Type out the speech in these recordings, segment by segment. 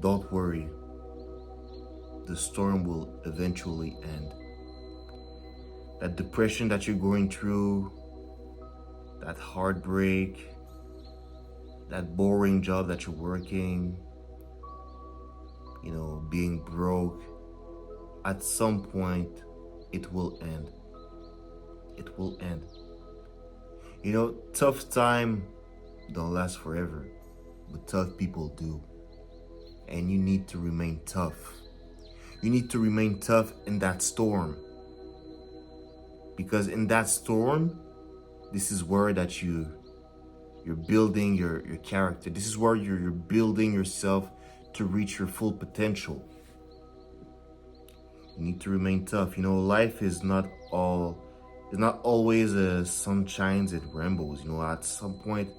don't worry. The storm will eventually end. That depression that you're going through, that heartbreak, that boring job that you're working, being broke, at some point, it will end. It will end. Tough time don't last forever, but tough people do. And you need to remain tough. You need to remain tough in that storm. Because in that storm, this is where that you're building your character. This is where you're building yourself to reach your full potential. You need to remain tough. Life is not always sunshines and rainbows. At some point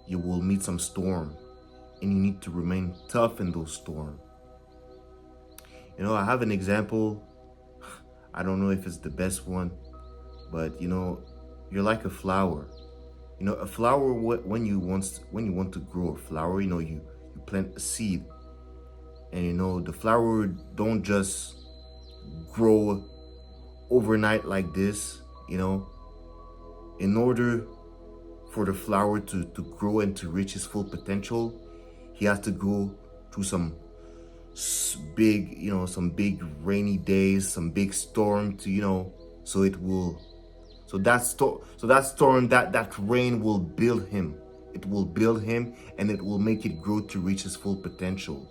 you will meet some storm, and you need to remain tough in those storms. I have an example. I don't know if it's the best one, but you're like a flower. A flower, when you want to grow a flower, you plant a seed, and the flower don't just grow overnight like this. In order for the flower to grow and to reach his full potential, he has to go through some big rainy days, some big storm so that rain will build him. It will build him, and it will make it grow to reach his full potential.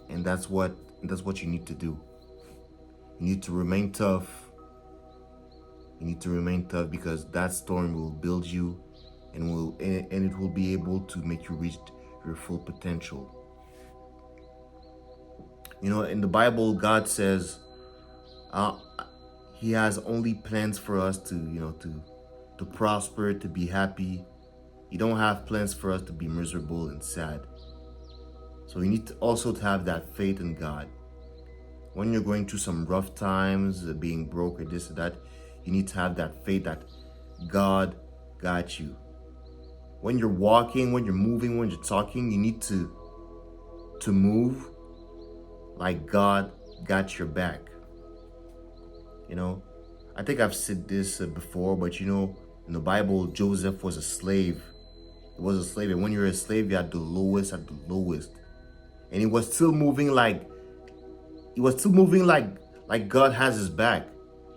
And that's what you need to do. You need to remain tough. You need to remain tough, because that storm will build you, and it will be able to make you reach your full potential. In the Bible, God says he has only plans for us to prosper, to be happy. He don't have plans for us to be miserable and sad. So you need to also have that faith in God. When you're going through some rough times, being broke or this or that, you need to have that faith that God got you. When you're walking, when you're moving, when you're talking, you need to move like God got your back. I think I've said this before, but in the Bible, Joseph was a slave. He was a slave, and when you're a slave, you're at the lowest. And he was still moving like God has his back.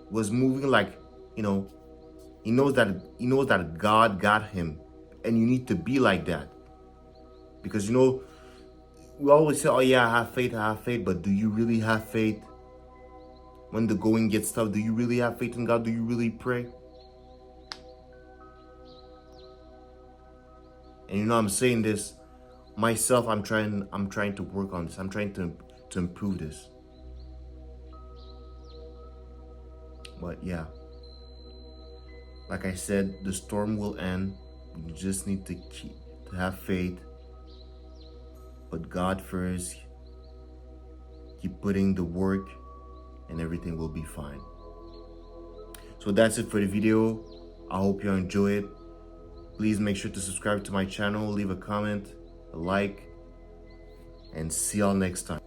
He was moving like, he knows that God got him, and you need to be like that. Because we always say, oh yeah, I have faith, but do you really have faith? When the going gets tough, do you really have faith in God? Do you really pray? And I'm saying this myself. I'm trying to work on this. I'm trying to improve this. But yeah, like I said, the storm will end. You just need to have faith. Put God first. Keep putting the work, and everything will be fine. So that's it for the video. I hope you enjoy it. Please make sure to subscribe to my channel, leave a comment, a like, and see y'all next time.